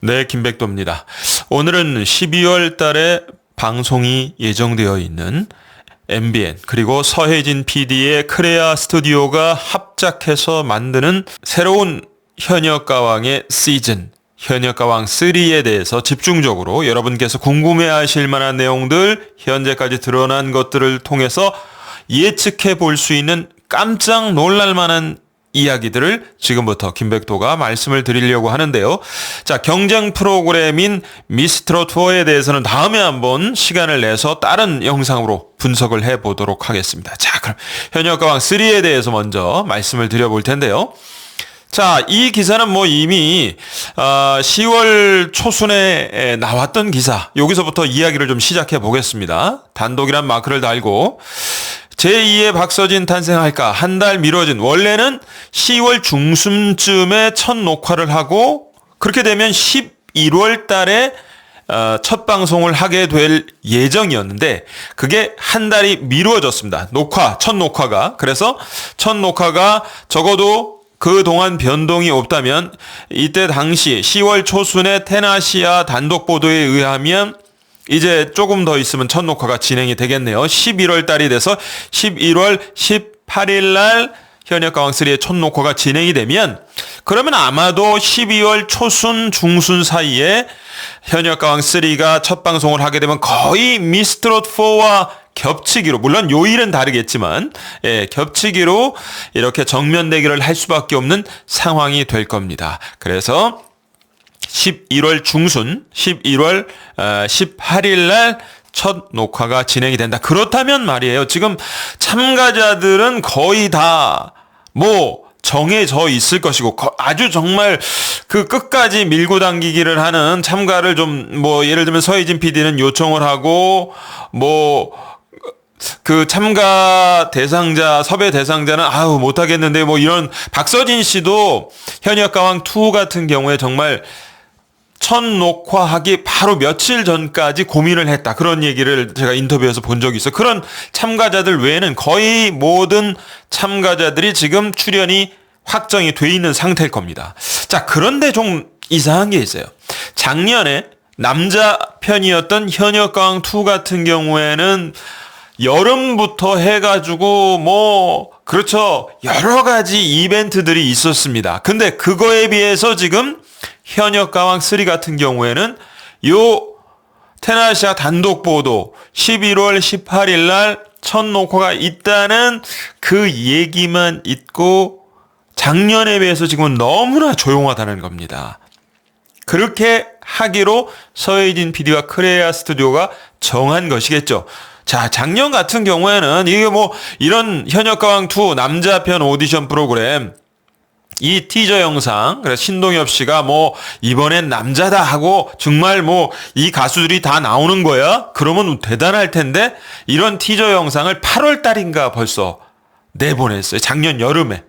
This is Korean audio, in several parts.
네, 김백도입니다. 오늘은 12월 달에 방송이 예정되어 있는 MBN 그리고 서혜진 PD의 크레아 스튜디오가 합작해서 만드는 새로운 현역가왕의 시즌 현역가왕 3에 대해서 집중적으로 여러분께서 궁금해하실 만한 내용들, 현재까지 드러난 것들을 통해서 예측해 볼 수 있는 깜짝 놀랄 만한 이야기들을 지금부터 김백도가 말씀을 드리려고 하는데요. 자, 경쟁 프로그램인 미스트롯 4에 대해서는 다음에 한번 시간을 내서 다른 영상으로 분석을 해보도록 하겠습니다. 자, 그럼 현역가왕 3에 대해서 먼저 말씀을 드려볼 텐데요. 자, 이 기사는 이미 10월 초순에 나왔던 기사, 여기서부터 이야기를 좀 시작해 보겠습니다. 단독이란 마크를 달고 제2의 박서진 탄생할까 한 달 미뤄진, 원래는 10월 중순쯤에 첫 녹화를 하고 그렇게 되면 11월 달에 첫 방송을 하게 될 예정이었는데 그게 한 달이 미루어졌습니다. 첫 녹화가. 그래서 첫 녹화가 적어도 그동안 변동이 없다면 이때 당시 10월 초순에 테나시아 단독 보도에 의하면 이제 조금 더 있으면 첫 녹화가 진행이 되겠네요. 11월 달이 돼서 11월 18일 날 현역가왕 3의 첫 녹화가 진행이 되면 그러면 아마도 12월 초순 중순 사이에 현역가왕 3가 첫 방송을 하게 되면 거의 미스트롯 4와 겹치기로, 물론 요일은 다르겠지만 겹치기로 이렇게 정면 대결을 할 수밖에 없는 상황이 될 겁니다. 그래서 11월 중순, 11월 18일 날 첫 녹화가 진행이 된다. 그렇다면 말이에요. 지금 참가자들은 거의 다 정해져 있을 것이고 아주 정말 그 끝까지 밀고 당기기를 하는 참가를 좀 예를 들면 서혜진 PD는 요청을 하고 그 참가 대상자, 섭외 대상자는 못하겠는데 이런 박서진 씨도 현역가왕 2 같은 경우에 정말 첫 녹화하기 바로 며칠 전까지 고민을 했다. 그런 얘기를 제가 인터뷰에서 본 적이 있어요. 그런 참가자들 외에는 거의 모든 참가자들이 지금 출연이 확정이 돼 있는 상태일 겁니다. 자, 그런데 좀 이상한 게 있어요. 작년에 남자 편이었던 현역가왕 2 같은 경우에는 여름부터 해가지고 그렇죠. 여러 가지 이벤트들이 있었습니다. 근데 그거에 비해서 지금 현역가왕 3 같은 경우에는 테나시아 단독 보도 11월 18일 날 첫 녹화가 있다는 그 얘기만 있고 작년에 비해서 지금은 너무나 조용하다는 겁니다. 그렇게 하기로 서혜진 PD와 크레아 스튜디오가 정한 것이겠죠. 자, 작년 같은 경우에는 이게 이런 현역가왕 2 남자편 오디션 프로그램 이 티저 영상, 그래서 신동엽 씨가 이번엔 남자다 하고 정말 이 가수들이 다 나오는 거야? 그러면 대단할 텐데 이런 티저 영상을 8월 달인가 벌써 내보냈어요. 작년 여름에.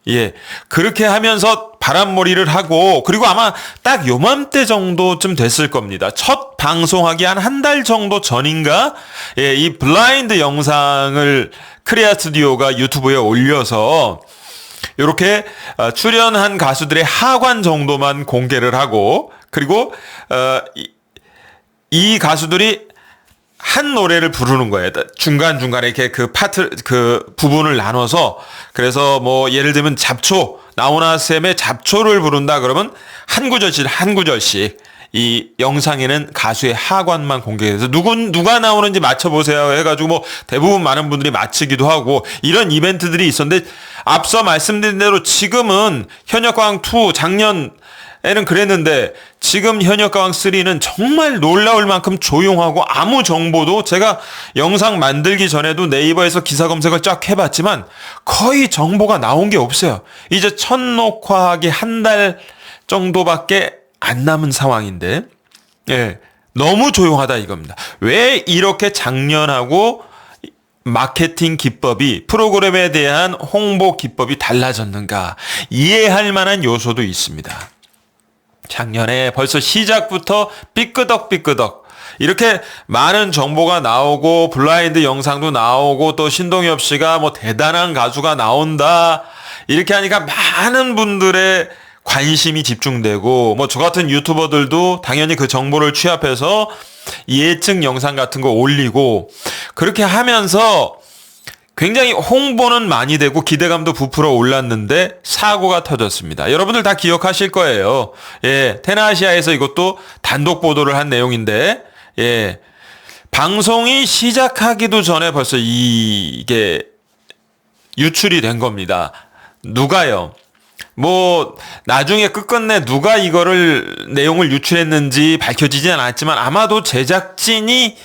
예. 그렇게 하면서 바람몰이를 하고, 그리고 아마 딱 요맘때 정도쯤 됐을 겁니다. 첫 방송하기 한 달 정도 전인가? 예, 이 블라인드 영상을 크레아 스튜디오가 유튜브에 올려서 이렇게 출연한 가수들의 하관 정도만 공개를 하고, 그리고 이 가수들이 한 노래를 부르는 거예요. 중간중간에 이렇게 그 부분을 나눠서, 그래서 예를 들면 잡초, 나훈아 쌤의 잡초를 부른다 그러면 한 구절씩 이 영상에는 가수의 하관만 공개해서 누가 나오는지 맞춰보세요 해가지고 대부분 많은 분들이 맞히기도 하고 이런 이벤트들이 있었는데, 앞서 말씀드린 대로 지금은 현역가왕 2 작년에는 그랬는데 지금 현역가왕 3는 정말 놀라울 만큼 조용하고 아무 정보도, 제가 영상 만들기 전에도 네이버에서 기사 검색을 쫙 해봤지만 거의 정보가 나온 게 없어요. 이제 첫 녹화하기 한 달 정도밖에 안 남은 상황인데, 예, 너무 조용하다 이겁니다. 왜 이렇게 작년하고 마케팅 기법이, 프로그램에 대한 홍보 기법이 달라졌는가 이해할 만한 요소도 있습니다. 작년에 벌써 시작부터 삐끄덕 이렇게 많은 정보가 나오고 블라인드 영상도 나오고 또 신동엽 씨가 대단한 가수가 나온다 이렇게 하니까 많은 분들의 관심이 집중되고 뭐 저 같은 유튜버들도 당연히 그 정보를 취합해서 예측 영상 같은 거 올리고 그렇게 하면서 굉장히 홍보는 많이 되고 기대감도 부풀어 올랐는데 사고가 터졌습니다. 여러분들 다 기억하실 거예요. 예, 테나시아에서 이것도 단독 보도를 한 내용인데, 예, 방송이 시작하기도 전에 벌써 이게 유출이 된 겁니다. 누가요? 뭐 나중에 끝끝내 누가 이거를 내용을 유출했는지 밝혀지지 않았지만 아마도 제작진이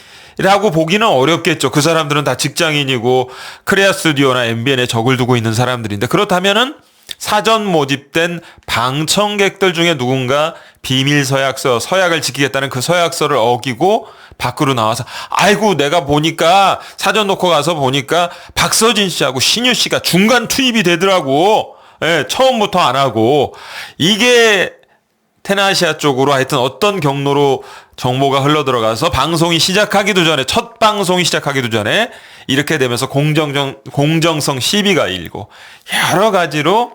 라고 보기는 어렵겠죠. 그 사람들은 다 직장인이고 크레아 스튜디오나 MBN에 적을 두고 있는 사람들인데 그렇다면은 사전 모집된 방청객들 중에 누군가 비밀 서약서, 서약을 지키겠다는 그 서약서를 어기고 밖으로 나와서 아이고 내가 보니까 사전 놓고 가서 보니까 박서진 씨하고 신유 씨가 중간 투입이 되더라고. 예, 처음부터 안 하고 이게 테나시아 쪽으로 하여튼 어떤 경로로 정보가 흘러들어가서 방송이 시작하기도 전에 첫 방송이 시작하기도 전에 이렇게 되면서 공정성 시비가 일고 여러 가지로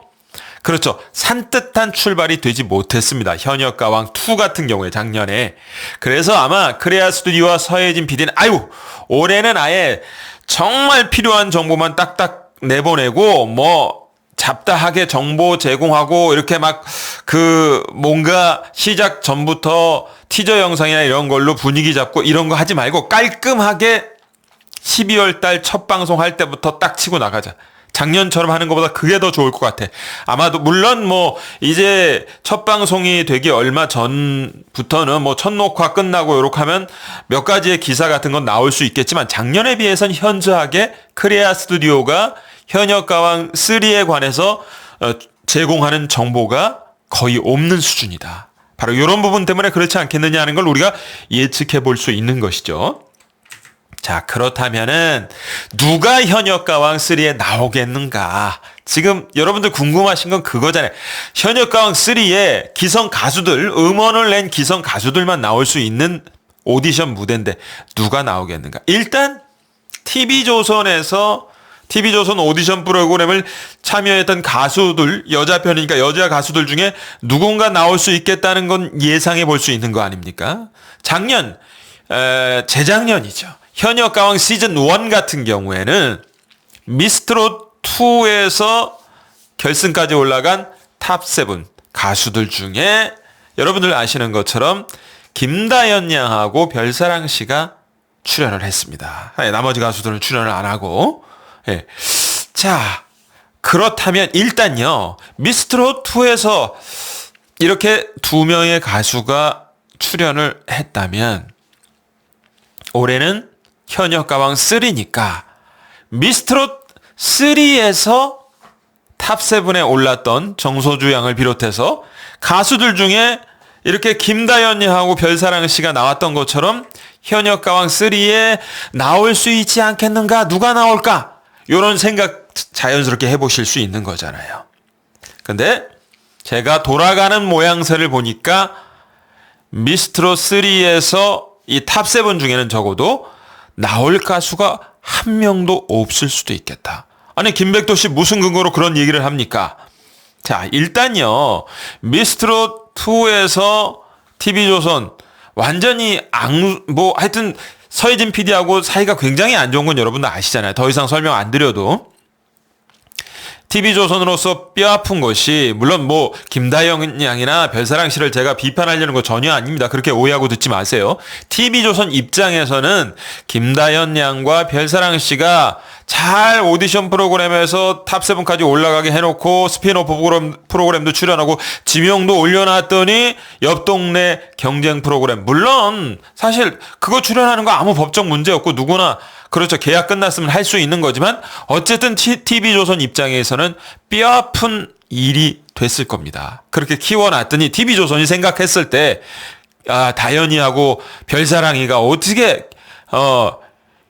그렇죠. 산뜻한 출발이 되지 못했습니다. 현역가왕 2 같은 경우에 작년에. 그래서 아마 크레아 스튜디오와 서혜진 PD는 아유 올해는 아예 정말 필요한 정보만 딱딱 내보내고 뭐 잡다하게 정보 제공하고 이렇게 막 그 뭔가 시작 전부터 티저 영상이나 이런 걸로 분위기 잡고 이런 거 하지 말고 깔끔하게 12월 달 첫 방송 할 때부터 딱 치고 나가자. 작년처럼 하는 것보다 그게 더 좋을 것 같아. 아마도 물론 뭐 이제 첫 방송이 되기 얼마 전부터는 뭐 첫 녹화 끝나고 요렇게 하면 몇 가지의 기사 같은 건 나올 수 있겠지만 작년에 비해서는 현저하게 크레아 스튜디오가 현역가왕 3에 관해서 제공하는 정보가 거의 없는 수준이다. 바로 이런 부분 때문에 그렇지 않겠느냐 하는 걸 우리가 예측해 볼 수 있는 것이죠. 자, 그렇다면은 누가 현역가왕 3에 나오겠는가? 지금 여러분들 궁금하신 건 그거잖아요. 현역가왕 3에 기성 가수들, 음원을 낸 기성 가수들만 나올 수 있는 오디션 무대인데 누가 나오겠는가? 일단 TV조선 오디션 프로그램을 참여했던 가수들, 여자 편이니까 여자 가수들 중에 누군가 나올 수 있겠다는 건 예상해 볼 수 있는 거 아닙니까? 재작년이죠. 현역가왕 시즌 1 같은 경우에는 미스트롯2에서 결승까지 올라간 탑7 가수들 중에 여러분들 아시는 것처럼 김다연 양하고 별사랑 씨가 출연을 했습니다. 나머지 가수들은 출연을 안 하고. 예. 자, 그렇다면 일단요. 미스트롯2에서 이렇게 2명의 가수가 출연을 했다면 올해는 현역가왕 3니까 미스트롯 3에서 탑7에 올랐던 정소주 양을 비롯해서 가수들 중에 이렇게 김다연이하고 별사랑 씨가 나왔던 것처럼 현역가왕 3에 나올 수 있지 않겠는가? 누가 나올까? 이런 생각 자연스럽게 해보실 수 있는 거잖아요. 근데 제가 돌아가는 모양새를 보니까 미스트롯 3에서 이 탑7 중에는 적어도 나올 가수가 한 명도 없을 수도 있겠다. 아니 김백도 씨 무슨 근거로 그런 얘기를 합니까? 자, 일단요. 미스트롯 2에서 TV조선 완전히 하여튼 서혜진 PD하고 사이가 굉장히 안 좋은 건 여러분도 아시잖아요. 더 이상 설명 안 드려도. TV조선으로서 뼈아픈 것이 물론 뭐 김다영 양이나 별사랑 씨를 제가 비판하려는 거 전혀 아닙니다. 그렇게 오해하고 듣지 마세요. TV조선 입장에서는 김다연 양과 별사랑 씨가 잘 오디션 프로그램에서 탑7까지 올라가게 해놓고 스피노프 프로그램도 출연하고 지명도 올려놨더니 옆 동네 경쟁 프로그램 물론 사실 그거 출연하는 거 아무 법적 문제 없고 누구나 그렇죠. 계약 끝났으면 할 수 있는 거지만 어쨌든 TV조선 입장에서는 뼈아픈 일이 됐을 겁니다. 그렇게 키워놨더니 TV조선이 생각했을 때 다연이하고 별사랑이가 어떻게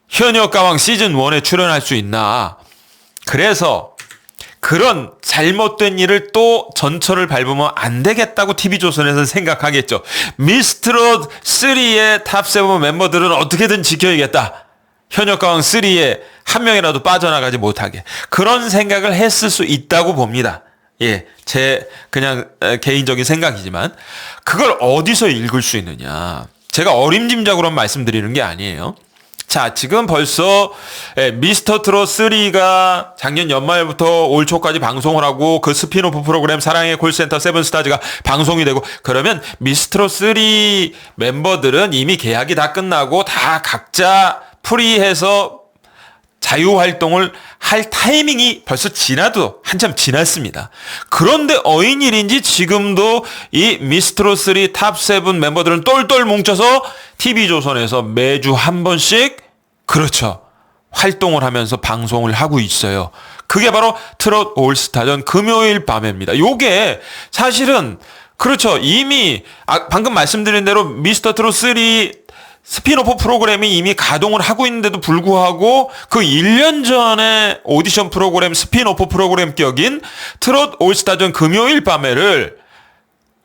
현역가왕 시즌 1에 출연할 수 있나. 그래서 그런 잘못된 일을 또 전철을 밟으면 안 되겠다고 TV조선에서는 생각하겠죠. 미스트롯 3의 탑7 멤버들은 어떻게든 지켜야겠다. 현역가왕 3에 한 명이라도 빠져나가지 못하게. 그런 생각을 했을 수 있다고 봅니다. 예, 제 그냥 개인적인 생각이지만 그걸 어디서 읽을 수 있느냐. 제가 어림짐작으로 말씀드리는 게 아니에요. 자, 지금 벌써 미스터 트롯 3가 작년 연말부터 올 초까지 방송을 하고 그 스피노프 프로그램 사랑의 콜센터 세븐스타즈가 방송이 되고 그러면 미스터 트롯 3 멤버들은 이미 계약이 다 끝나고 다 각자 프리해서 자유활동을 할 타이밍이 벌써 지나도 한참 지났습니다. 그런데 어인일인지 지금도 이 미스트롯 3 탑 7 멤버들은 똘똘 뭉쳐서 TV조선에서 매주 한 번씩 그렇죠. 활동을 하면서 방송을 하고 있어요. 그게 바로 트롯 올스타전 금요일 밤입니다. 요게 사실은 그렇죠. 이미 방금 말씀드린 대로 미스터 트롯 3 스피노프 프로그램이 이미 가동을 하고 있는데도 불구하고 그 1년 전에 오디션 프로그램 스피노프 프로그램 격인 트롯 올스타전 금요일 밤에를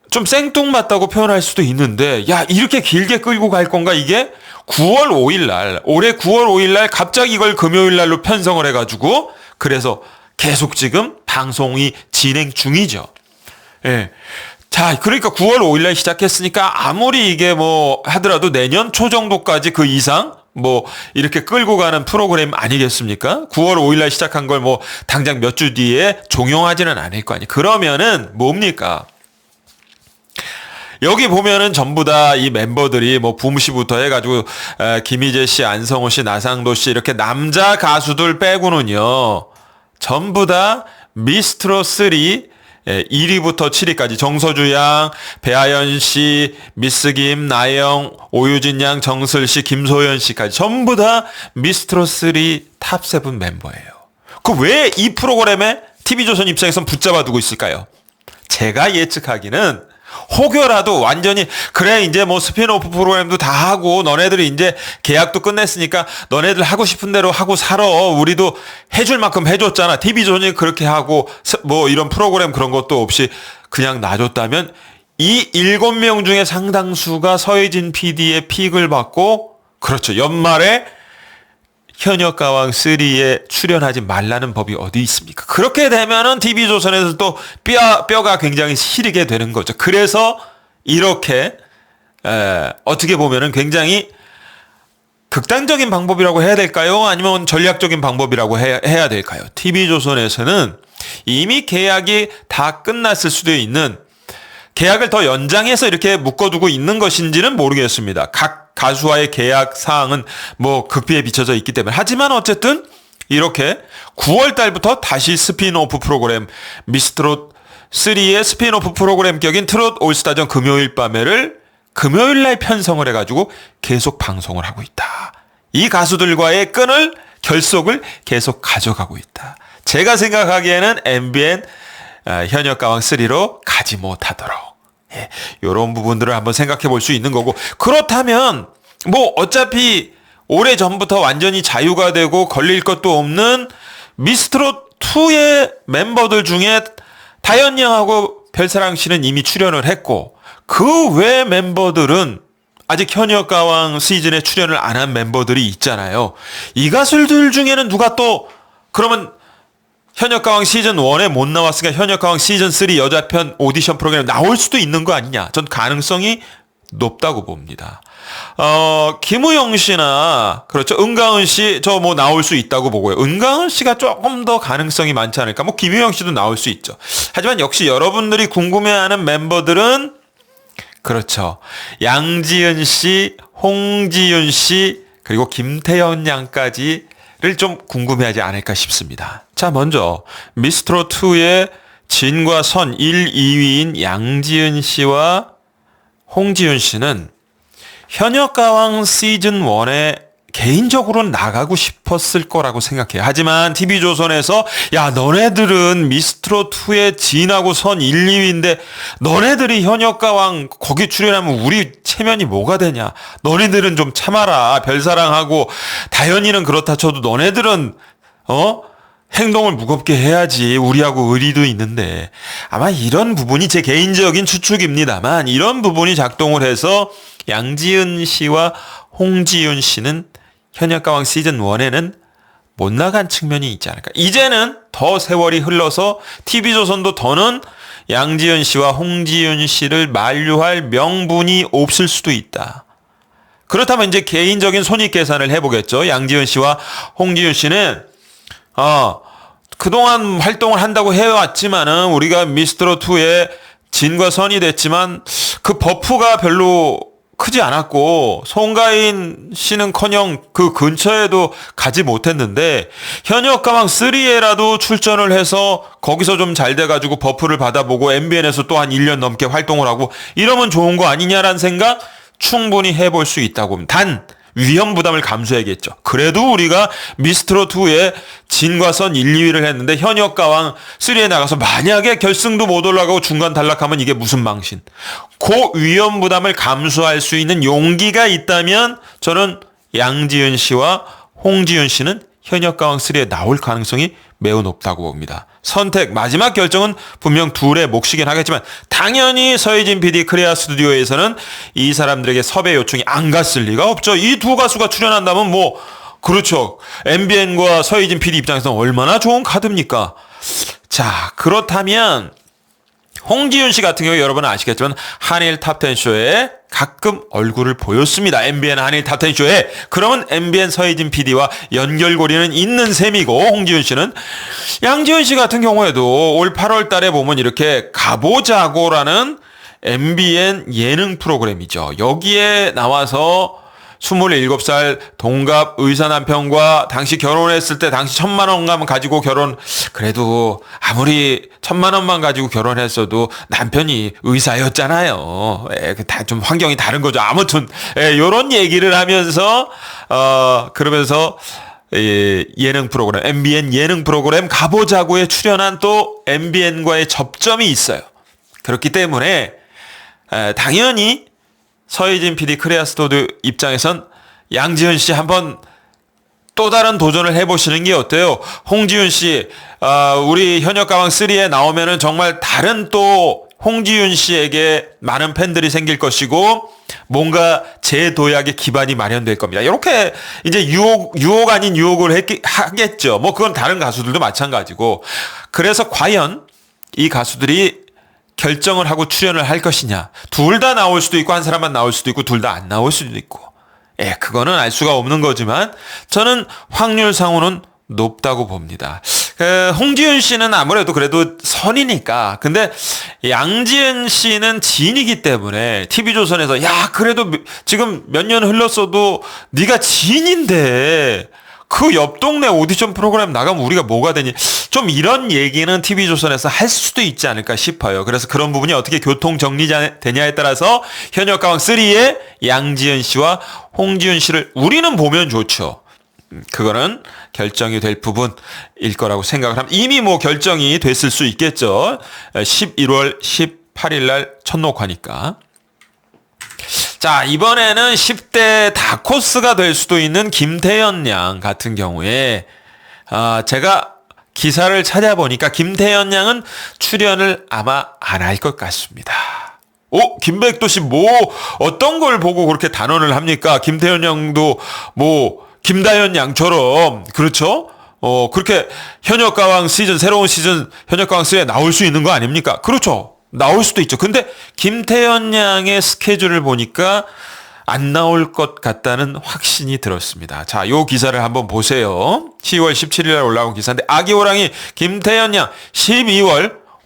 좀 생뚱맞다고 표현할 수도 있는데 야 이렇게 길게 끌고 갈 건가 이게 9월 5일 날 올해 9월 5일 날 갑자기 이걸 금요일 날로 편성을 해가지고 그래서 계속 지금 방송이 진행 중이죠. 예. 자, 그러니까 9월 5일 날 시작했으니까 아무리 이게 뭐 하더라도 내년 초 정도까지 그 이상 뭐 이렇게 끌고 가는 프로그램 아니겠습니까? 9월 5일 날 시작한 걸 뭐 당장 몇 주 뒤에 종영하지는 않을 거 아니에요. 그러면은 뭡니까? 여기 보면은 전부 다 이 멤버들이 뭐 붐씨부터 해가지고 김희재 씨, 안성호 씨, 나상도 씨 이렇게 남자 가수들 빼고는요 전부 다 미스트롯 3 1위부터 7위까지 정서주 양, 배아연 씨, 미스 김, 나영, 오유진 양, 정슬 씨, 김소연 씨까지 전부 다 미스트롯 3 탑 7 멤버예요. 그 왜 이 프로그램에 TV조선 입장에선 붙잡아 두고 있을까요? 제가 예측하기는 혹여라도 완전히 그래 이제 뭐 스피노프 프로그램도 다 하고 너네들이 이제 계약도 끝냈으니까 너네들 하고 싶은 대로 하고 살아. 우리도 해줄 만큼 해줬잖아. TV조선이 그렇게 하고 뭐 이런 프로그램 그런 것도 없이 그냥 놔줬다면 이 7명 중에 상당수가 서혜진 PD의 픽을 받고 그렇죠. 연말에 현역가왕 3에 출연하지 말라는 법이 어디 있습니까? 그렇게 되면은 TV조선에서 또 뼈가 굉장히 시리게 되는 거죠. 그래서 이렇게 어떻게 보면은 굉장히 극단적인 방법이라고 해야 될까요? 아니면 전략적인 방법이라고 해야 될까요? TV조선에서는 이미 계약이 다 끝났을 수도 있는 계약을 더 연장해서 이렇게 묶어두고 있는 것인지는 모르겠습니다. 각 가수와의 계약 사항은 뭐 극비에 비춰져 있기 때문에. 하지만 어쨌든 이렇게 9월 달부터 다시 스피노프 프로그램 미스트롯 3의 스피노프 프로그램 격인 트롯 올스타전 금요일 밤에를 금요일 날 편성을 해가지고 계속 방송을 하고 있다. 이 가수들과의 끈을 결속을 계속 가져가고 있다. 제가 생각하기에는 MBN 현역가왕 3로 가지 못하도록 이런 부분들을 한번 생각해 볼 수 있는 거고 그렇다면 뭐 어차피 오래 전부터 완전히 자유가 되고 걸릴 것도 없는 미스트롯 2의 멤버들 중에 다현 양하고 별사랑 씨는 이미 출연을 했고 그 외 멤버들은 아직 현역가왕 시즌에 출연을 안 한 멤버들이 있잖아요. 이 가수들 중에는 누가 또 그러면 현역가왕 시즌 1에 못 나왔으니까 현역가왕 시즌 3 여자편 오디션 프로그램 나올 수도 있는 거 아니냐. 전 가능성이 높다고 봅니다. 김우영 씨나 그렇죠. 은가은 씨 저 뭐 나올 수 있다고 보고요. 은가은 씨가 조금 더 가능성이 많지 않을까. 뭐 김우영 씨도 나올 수 있죠. 하지만 역시 여러분들이 궁금해하는 멤버들은 그렇죠. 양지은 씨, 홍지윤 씨 그리고 김태현 양까지 를 좀 궁금해하지 않을까 싶습니다. 자, 먼저 미스트롯 2의 진과 선 1, 2위인 양지은 씨와 홍지윤 씨는 현역가왕 시즌 1에 개인적으로는 나가고 싶었을 거라고 생각해요. 하지만 TV조선에서 야 너네들은 미스트롯 2의 진하고 선 1, 2위인데 너네들이 현역가왕 거기 출연하면 우리 체면이 뭐가 되냐. 너네들은 좀 참아라. 별사랑하고 다현이는 그렇다 쳐도 너네들은 행동을 무겁게 해야지. 우리하고 의리도 있는데 아마 이런 부분이 제 개인적인 추측입니다만 이런 부분이 작동을 해서 양지은 씨와 홍지윤 씨는 현역가왕 시즌 1에는 못 나간 측면이 있지 않을까. 이제는 더 세월이 흘러서 TV조선도 더는 양지연 씨와 홍지윤 씨를 만류할 명분이 없을 수도 있다. 그렇다면 이제 개인적인 손익 계산을 해보겠죠. 양지연 씨와 홍지윤 씨는 그동안 활동을 한다고 해왔지만은 우리가 미스트롯2에 진과 선이 됐지만 그 버프가 별로 크지 않았고 송가인 씨는커녕 그 근처에도 가지 못했는데 현역가왕 3에라도 출전을 해서 거기서 좀 잘 돼가지고 버프를 받아보고 MBN에서 또 한 1년 넘게 활동을 하고 이러면 좋은 거 아니냐라는 생각 충분히 해볼 수 있다고 봅니다. 단 위험 부담을 감수해야겠죠. 그래도 우리가 미스트롯2에 진과 선 1, 2위를 했는데 현역가왕 3에 나가서 만약에 결승도 못 올라가고 중간 탈락하면 이게 무슨 망신. 그 위험 부담을 감수할 수 있는 용기가 있다면 저는 양지은 씨와 홍지윤 씨는 현역가왕 3에 나올 가능성이 매우 높다고 봅니다. 선택, 마지막 결정은 분명 둘의 몫이긴 하겠지만 당연히 서희진 PD 크레아 스튜디오에서는 이 사람들에게 섭외 요청이 안 갔을 리가 없죠. 이 두 가수가 출연한다면 그렇죠. MBN과 서희진 PD 입장에서는 얼마나 좋은 카드입니까? 자, 그렇다면 홍지윤 씨 같은 경우 여러분은 아시겠지만 한일 탑10 쇼에 가끔 얼굴을 보였습니다. MBN 한일 탑10 쇼에. 그러면 MBN 서희진 PD와 연결고리는 있는 셈이고 홍지윤 씨는 양지윤 씨 같은 경우에도 올 8월 달에 보면 이렇게 가보자고라는 MBN 예능 프로그램이죠. 여기에 나와서 27살 동갑 의사 남편과 당시 결혼했을 때 당시 1,000만 원만 가지고 그래도 아무리 1,000만 원만 가지고 결혼했어도 남편이 의사였잖아요. 다 좀 환경이 다른 거죠. 아무튼 요런 얘기를 하면서 그러면서 예능 프로그램 MBN 예능 프로그램 가보자고에 출연한 또 MBN과의 접점이 있어요. 그렇기 때문에 당연히 서희진 PD 크레아 스튜디오 입장에선 양지은 씨 한번 또 다른 도전을 해보시는 게 어때요? 홍지윤 씨, 우리 현역가왕 3에 나오면은 정말 다른 또 홍지윤 씨에게 많은 팬들이 생길 것이고 뭔가 재도약의 기반이 마련될 겁니다. 이렇게 이제 유혹 아닌 유혹을 하겠죠. 그건 다른 가수들도 마찬가지고. 그래서 과연 이 가수들이 결정을 하고 출연을 할 것이냐. 둘 다 나올 수도 있고 한 사람만 나올 수도 있고 둘 다 안 나올 수도 있고. 그거는 알 수가 없는 거지만 저는 확률상으로는 높다고 봅니다. 홍지윤 씨는 아무래도 그래도 선이니까. 근데 양지은 씨는 진이기 때문에 TV조선에서 그래도 지금 몇 년 흘렀어도 네가 진인데 그 옆 동네 오디션 프로그램 나가면 우리가 뭐가 되니? 좀 이런 얘기는 TV조선에서 할 수도 있지 않을까 싶어요. 그래서 그런 부분이 어떻게 교통 정리되냐에 따라서 현역가왕 3에 양지은 씨와 홍지윤 씨를 우리는 보면 좋죠. 그거는 결정이 될 부분일 거라고 생각을 합니다. 이미 결정이 됐을 수 있겠죠. 11월 18일 날 첫 녹화니까. 자, 이번에는 10대 다코스가 될 수도 있는 김태연 양 같은 경우에 제가 기사를 찾아보니까 김태연 양은 출연을 아마 안 할 것 같습니다. 김백도 씨 어떤 걸 보고 그렇게 단언을 합니까? 김태연 양도 김다연 양처럼 그렇죠? 그렇게 현역가왕 새로운 시즌 현역가왕 3에 나올 수 있는 거 아닙니까? 그렇죠. 나올 수도 있죠. 근데 김태연 양의 스케줄을 보니까 안 나올 것 같다는 확신이 들었습니다. 자, 요 기사를 한번 보세요. 10월 17일 날 올라온 기사인데 아기호랑이 김태연 양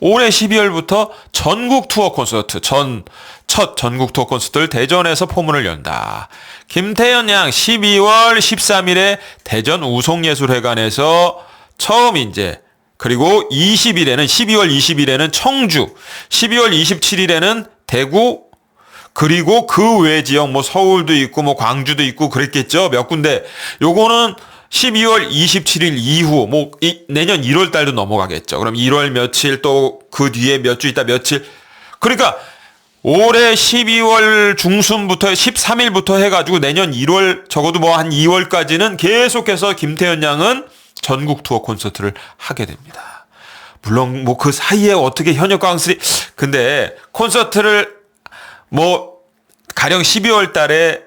올해 12월부터 전국 투어 콘서트 첫 전국 투어 콘서트를 대전에서 포문을 연다. 김태연 양 12월 13일에 대전 우송예술회관에서 처음 그리고 12월 20일에는 청주, 12월 27일에는 대구, 그리고 그 외 지역 서울도 있고 광주도 있고 그랬겠죠. 몇 군데. 요거는 12월 27일 이후 내년 1월 달도 넘어가겠죠. 그럼 1월 며칠 또 그 뒤에 몇 주 있다 며칠. 그러니까 올해 12월 중순부터 13일부터 해가지고 내년 1월 적어도 한 2월까지는 계속해서 김태연 양은 전국 투어 콘서트를 하게 됩니다. 물론 그 사이에 어떻게 현역가왕 3 근데 콘서트를 가령 12월 달에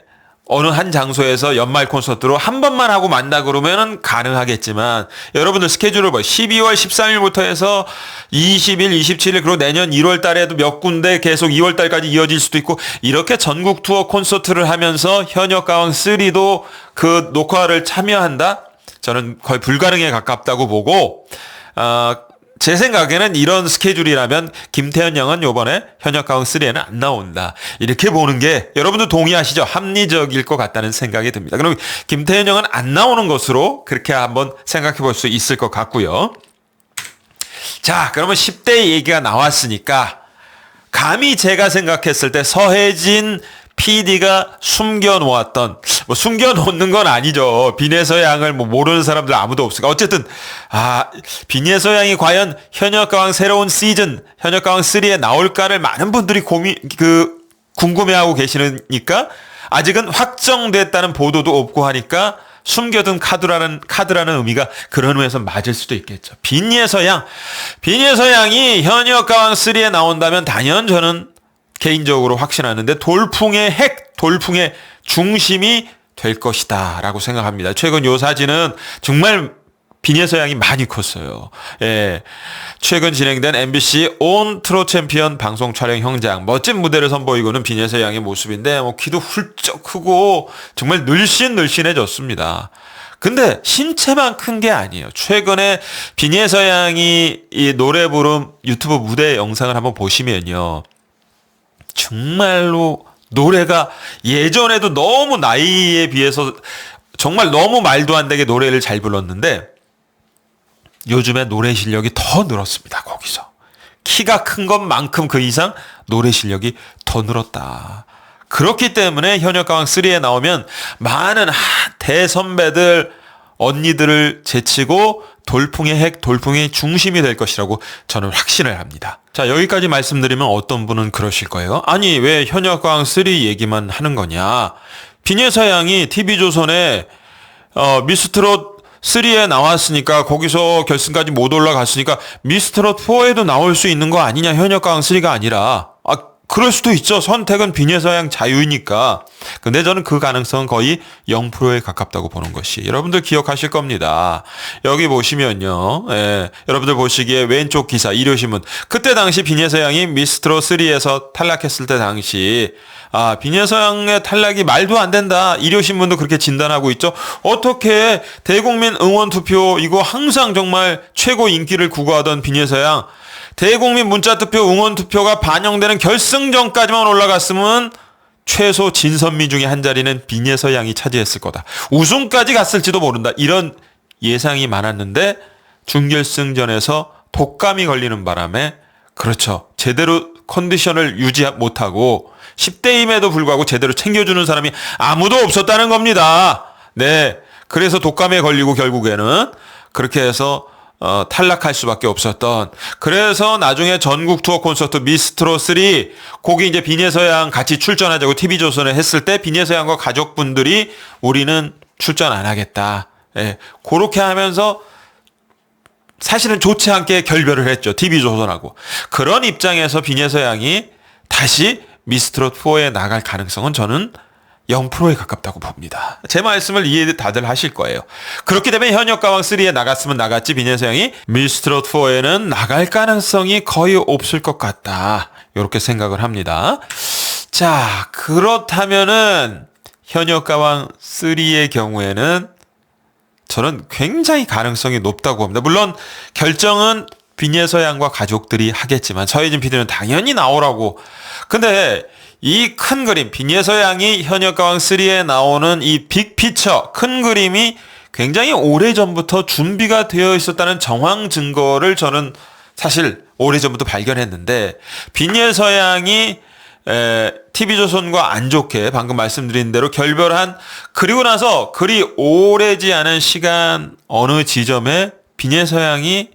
어느 한 장소에서 연말 콘서트로 한 번만 하고 만다 그러면은 가능하겠지만 여러분들 스케줄을 봐. 12월 13일부터 해서 20일, 27일 그리고 내년 1월 달에도 몇 군데 계속 2월 달까지 이어질 수도 있고 이렇게 전국 투어 콘서트를 하면서 현역가왕 3도 그 녹화를 참여한다? 저는 거의 불가능에 가깝다고 보고 제 생각에는 이런 스케줄이라면 김태현 양은 요번에 현역가왕 3에는 안 나온다. 이렇게 보는 게 여러분도 동의하시죠? 합리적일 것 같다는 생각이 듭니다. 그럼 김태현 양은 안 나오는 것으로 그렇게 한번 생각해 볼 수 있을 것 같고요. 자, 그러면 10대 얘기가 나왔으니까 감히 제가 생각했을 때 서혜진 PD가 숨겨놓았던, 숨겨놓는 건 아니죠. 빈에서 양을 모르는 사람들 아무도 없으니까. 어쨌든, 빈에서 양이 과연 현역가왕 새로운 시즌, 현역가왕 3에 나올까를 많은 분들이 궁금해하고 계시니까, 아직은 확정됐다는 보도도 없고 하니까, 숨겨둔 카드라는 의미가 그런 의미에서 맞을 수도 있겠죠. 빈예서 양이 현역가왕 3에 나온다면 단연 저는 개인적으로 확신하는데 돌풍의 중심이 될 것이다 라고 생각합니다. 최근 요 사진은 정말 빈예서 양이 많이 컸어요. 예. 최근 진행된 MBC 온 트롯 챔피언 방송 촬영 현장 멋진 무대를 선보이고는 빈예서 양의 모습인데 키도 훌쩍 크고 정말 늘씬해졌습니다. 근데 신체만 큰 게 아니에요. 최근에 빈예서 양이 이 노래 부른 유튜브 무대 영상을 한번 보시면요. 정말로 노래가 예전에도 너무 나이에 비해서 정말 너무 말도 안 되게 노래를 잘 불렀는데 요즘에 노래 실력이 더 늘었습니다. 거기서. 키가 큰 것만큼 그 이상 노래 실력이 더 늘었다. 그렇기 때문에 현역가왕 3에 나오면 많은 대선배들, 언니들을 제치고 돌풍의 중심이 될 것이라고 저는 확신을 합니다. 자, 여기까지 말씀드리면 어떤 분은 그러실 거예요. 아니, 왜 현역가왕 3 얘기만 하는 거냐. 빈예서 양이 TV조선에 미스트롯 3에 나왔으니까 거기서 결승까지 못 올라갔으니까 미스트롯 4에도 나올 수 있는 거 아니냐. 현역가왕 3가 아니라. 그럴 수도 있죠. 선택은 빈예서 양 자유이니까. 근데 저는 그 가능성은 거의 0%에 가깝다고 보는 것이. 여러분들 기억하실 겁니다. 여기 보시면요. 예, 여러분들 보시기에 왼쪽 기사, 일요신문. 그때 당시 빈예서 양이 미스트롯 3에서 탈락했을 때 당시 빈예서 양의 탈락이 말도 안 된다. 일요신문도 그렇게 진단하고 있죠. 어떻게 대국민 응원투표 이거 항상 정말 최고 인기를 구가하던 빈예서 양 대국민 문자투표 응원투표가 반영되는 결승전까지만 올라갔으면 최소 진선미 중에 한 자리는 빈예서 양이 차지했을 거다. 우승까지 갔을지도 모른다. 이런 예상이 많았는데 준결승전에서 독감이 걸리는 바람에 그렇죠. 제대로 컨디션을 유지 못하고 10대임에도 불구하고 제대로 챙겨주는 사람이 아무도 없었다는 겁니다. 네. 그래서 독감에 걸리고 결국에는 그렇게 해서 탈락할 수밖에 없었던. 그래서 나중에 전국 투어 콘서트 미스트롯 3 거기 이제 빈예서 양 같이 출전하자고 TV조선에 했을 때 빈예서 양과 가족분들이 우리는 출전 안 하겠다. 예. 그렇게 하면서 사실은 좋지 않게 결별을 했죠. TV조선하고. 그런 입장에서 빈예서 양이 다시 미스트롯 4에 나갈 가능성은 저는 0%에 가깝다고 봅니다. 제 말씀을 이해 다들 하실 거예요. 그렇기 때문에 현역가왕 3에 나갔으면 나갔지 빈예서 양이 미스트롯 4에는 나갈 가능성이 거의 없을 것 같다. 이렇게 생각을 합니다. 자, 그렇다면은 현역가왕 3의 경우에는 저는 굉장히 가능성이 높다고 봅니다. 물론 결정은 빈예서 양과 가족들이 하겠지만 서혜진 PD는 당연히 나오라고. 근데 이 큰 그림, 빈예서 양이 현역가왕 3에 나오는 이 빅피처, 큰 그림이 굉장히 오래전부터 준비가 되어 있었다는 정황 증거를 저는 사실 오래전부터 발견했는데 빈예서 양이 TV조선과 안 좋게 방금 말씀드린 대로 결별한 그리고 나서 그리 오래지 않은 시간 어느 지점에 빈예서 양이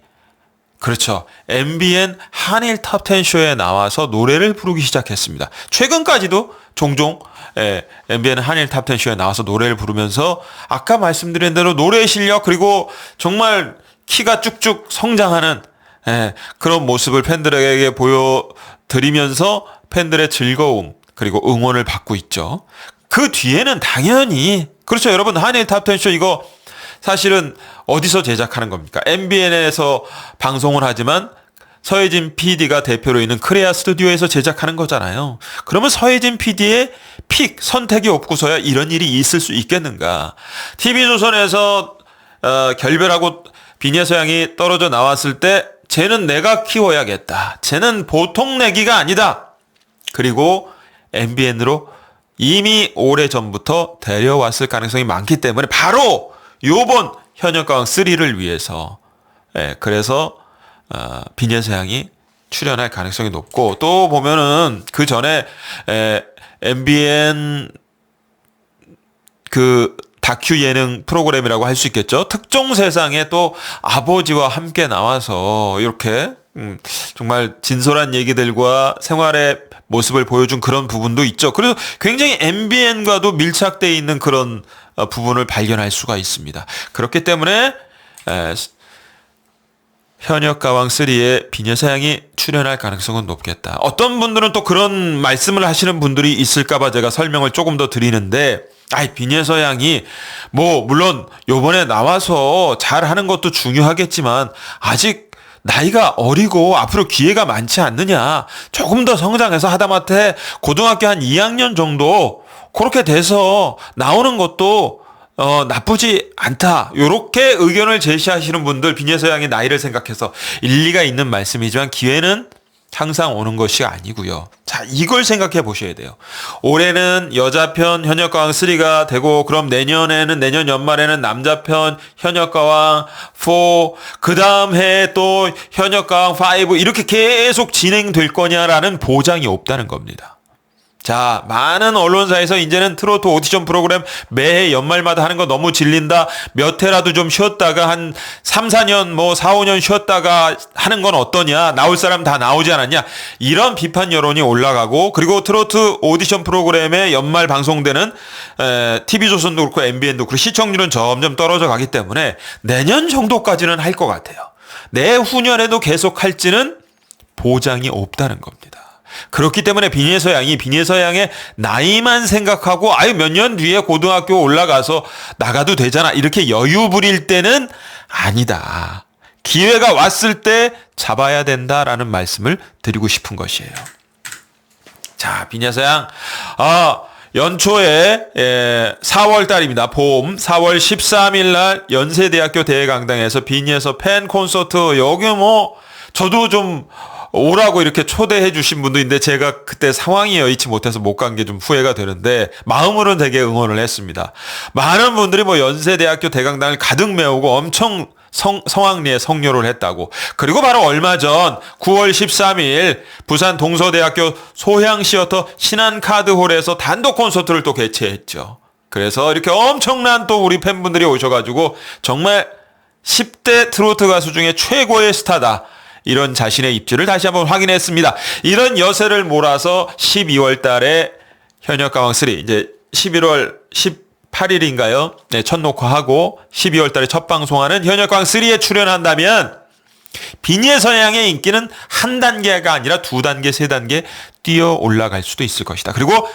그렇죠. MBN 한일 탑10 쇼에 나와서 노래를 부르기 시작했습니다. 최근까지도 종종 MBN 한일 탑10 쇼에 나와서 노래를 부르면서 아까 말씀드린 대로 노래 실력 그리고 정말 키가 쭉쭉 성장하는 그런 모습을 팬들에게 보여드리면서 팬들의 즐거움 그리고 응원을 받고 있죠. 그 뒤에는 당연히 그렇죠. 여러분 한일 탑텐쇼 이거 사실은 어디서 제작하는 겁니까? MBN에서 방송을 하지만 서혜진 PD가 대표로 있는 크레아 스튜디오에서 제작하는 거잖아요. 그러면 서혜진 PD의 픽 선택이 없고서야 이런 일이 있을 수 있겠는가? TV조선에서 결별하고 비녀서양이 떨어져 나왔을 때 쟤는 내가 키워야겠다. 쟤는 보통 내기가 아니다. 그리고 MBN으로 이미 오래전부터 데려왔을 가능성이 많기 때문에 바로 요번 현역가왕 3를 위해서 그래서 비녀서양이 출연할 가능성이 높고 또 보면은 그 전에 MBN 그 다큐 예능 프로그램이라고 할 수 있겠죠. 특종 세상에 또 아버지와 함께 나와서 이렇게 정말 진솔한 얘기들과 생활의 모습을 보여준 그런 부분도 있죠. 그래서 굉장히 MBN과도 밀착되어 있는 그런 부분을 발견할 수가 있습니다. 그렇기 때문에 현역가왕 3에 비녀서양이 출연할 가능성은 높겠다. 어떤 분들은 또 그런 말씀을 하시는 분들이 있을까봐 제가 설명을 조금 더 드리는데, 비녀서양이 뭐 물론 요번에 나와서 잘하는 것도 중요하겠지만 아직 나이가 어리고 앞으로 기회가 많지 않느냐. 조금 더 성장해서 하다못해 고등학교 한 2학년 정도 그렇게 돼서 나오는 것도 나쁘지 않다. 요렇게 의견을 제시하시는 분들, 비녀서양의 나이를 생각해서 일리가 있는 말씀이지만 기회는 항상 오는 것이 아니고요. 자, 이걸 생각해 보셔야 돼요. 올해는 여자편 현역가왕 3가 되고 그럼 내년 연말에는 남자편 현역가왕 4, 그 다음 해에 또 현역가왕 5 이렇게 계속 진행될 거냐라는 보장이 없다는 겁니다. 자, 많은 언론사에서 이제는 트로트 오디션 프로그램 매해 연말마다 하는 거 너무 질린다. 몇 해라도 좀 쉬었다가 한 3, 4년 4, 5년 쉬었다가 하는 건 어떠냐. 나올 사람 다 나오지 않았냐. 이런 비판 여론이 올라가고 그리고 트로트 오디션 프로그램에 연말 방송되는 TV조선도 그렇고 MBN도 그렇고 시청률은 점점 떨어져 가기 때문에 내년 정도까지는 할 것 같아요. 내후년에도 계속 할지는 보장이 없다는 겁니다. 그렇기 때문에 비녀서양의 나이만 생각하고 몇 년 뒤에 고등학교 올라가서 나가도 되잖아 이렇게 여유 부릴 때는 아니다. 기회가 왔을 때 잡아야 된다라는 말씀을 드리고 싶은 것이에요. 자, 비녀서양 연초에 4월 달입니다. 봄 4월 13일 날 연세대학교 대강당에서 비녀서 팬 콘서트 여기 저도 좀 오라고 이렇게 초대해 주신 분도 있는데 제가 그때 상황이 여의치 못해서 못 간 게 좀 후회가 되는데 마음으로는 되게 응원을 했습니다. 많은 분들이 연세대학교 대강당을 가득 메우고 엄청 성황리에 성료를 했다고. 그리고 바로 얼마 전 9월 13일 부산 동서대학교 소향시어터 신한카드홀에서 단독 콘서트를 또 개최했죠. 그래서 이렇게 엄청난 또 우리 팬분들이 오셔가지고 정말 10대 트로트 가수 중에 최고의 스타다. 이런 자신의 입지를 다시 한번 확인했습니다. 이런 여세를 몰아서 12월 달에 현역가왕 3 이제 11월 18일인가요? 네, 첫 녹화하고 12월 달에 첫 방송하는 현역가왕 3에 출연한다면 비녀서양의 인기는 한 단계가 아니라 두 단계, 세 단계 뛰어 올라갈 수도 있을 것이다. 그리고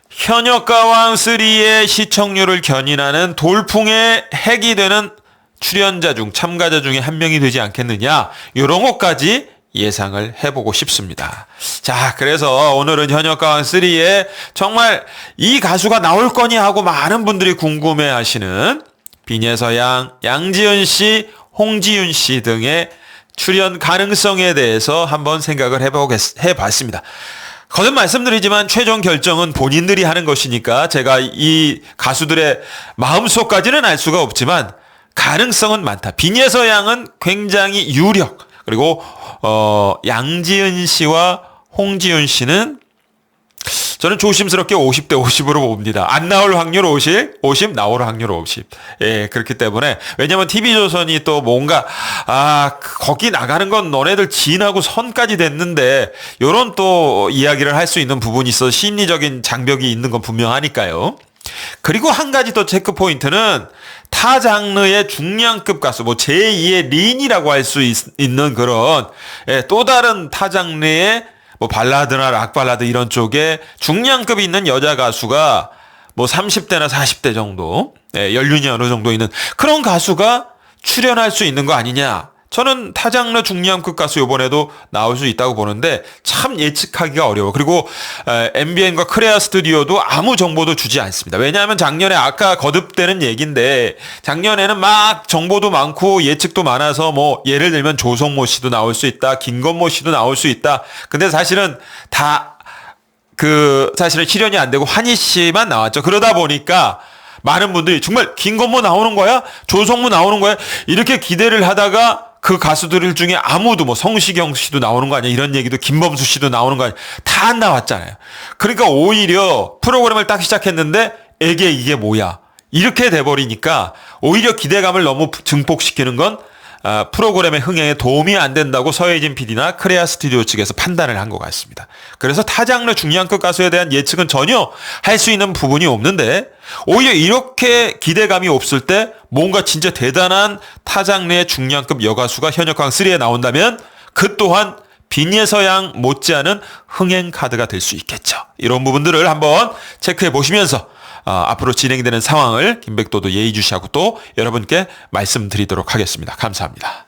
현역가왕 3의 시청률을 견인하는 돌풍의 핵이 되는 출연자 중 참가자 중에 한 명이 되지 않겠느냐 이런 것까지 예상을 해보고 싶습니다. 자, 그래서 오늘은 현역가왕 3에 정말 이 가수가 나올 거냐 하고 많은 분들이 궁금해하시는 비녀서양, 양지은 씨, 홍지윤 씨 등의 출연 가능성에 대해서 한번 생각을 해봤습니다. 거듭 말씀드리지만 최종 결정은 본인들이 하는 것이니까 제가 이 가수들의 마음속까지는 알 수가 없지만 가능성은 많다. 비녀서양은 굉장히 유력. 그리고 양지은 씨와 홍지윤 씨는 저는 조심스럽게 50대 50으로 봅니다. 안 나올 확률 50, 나올 확률 50. 예, 그렇기 때문에 왜냐면 TV조선이 또 뭔가 거기 나가는 건 너네들 진하고 선까지 됐는데 요런 또 이야기를 할 수 있는 부분이 있어 심리적인 장벽이 있는 건 분명하니까요. 그리고 한 가지 더 체크 포인트는 타 장르의 중량급 가수, 제2의 린이라고 할 수 있는 그런 또 다른 타 장르의 발라드나 락 발라드 이런 쪽에 중량급이 있는 여자 가수가 뭐 30대나 40대 정도, 연륜이 어느 정도 있는 그런 가수가 출연할 수 있는 거 아니냐. 저는 타장르 중량급 가수 요번에도 나올 수 있다고 보는데 참 예측하기가 어려워. 그리고 MBN과 크레아 스튜디오도 아무 정보도 주지 않습니다. 왜냐하면 작년에 아까 거듭되는 얘기인데 작년에는 막 정보도 많고 예측도 많아서 뭐 예를 들면 조성모 씨도 나올 수 있다. 김건모 씨도 나올 수 있다. 근데 사실은 사실은 실현이 안 되고 환희 씨만 나왔죠. 그러다 보니까 많은 분들이 정말 김건모 나오는 거야? 조성모 나오는 거야? 이렇게 기대를 하다가 그 가수들 중에 아무도 뭐 성시경 씨도 나오는 거 아니야? 이런 얘기도 김범수 씨도 나오는 거 아니야? 다 안 나왔잖아요. 그러니까 오히려 프로그램을 딱 시작했는데 이게 뭐야? 이렇게 돼버리니까 오히려 기대감을 너무 증폭시키는 건 프로그램의 흥행에 도움이 안 된다고 서혜진 PD나 크레아 스튜디오 측에서 판단을 한 것 같습니다. 그래서 타장르 중량급 가수에 대한 예측은 전혀 할 수 있는 부분이 없는데 오히려 이렇게 기대감이 없을 때 뭔가 진짜 대단한 타장르의 중량급 여가수가 현역강 3에 나온다면 그 또한 빈예서양 못지않은 흥행 카드가 될 수 있겠죠. 이런 부분들을 한번 체크해 보시면서 앞으로 진행되는 상황을 김백도도 예의주시하고 또 여러분께 말씀드리도록 하겠습니다. 감사합니다.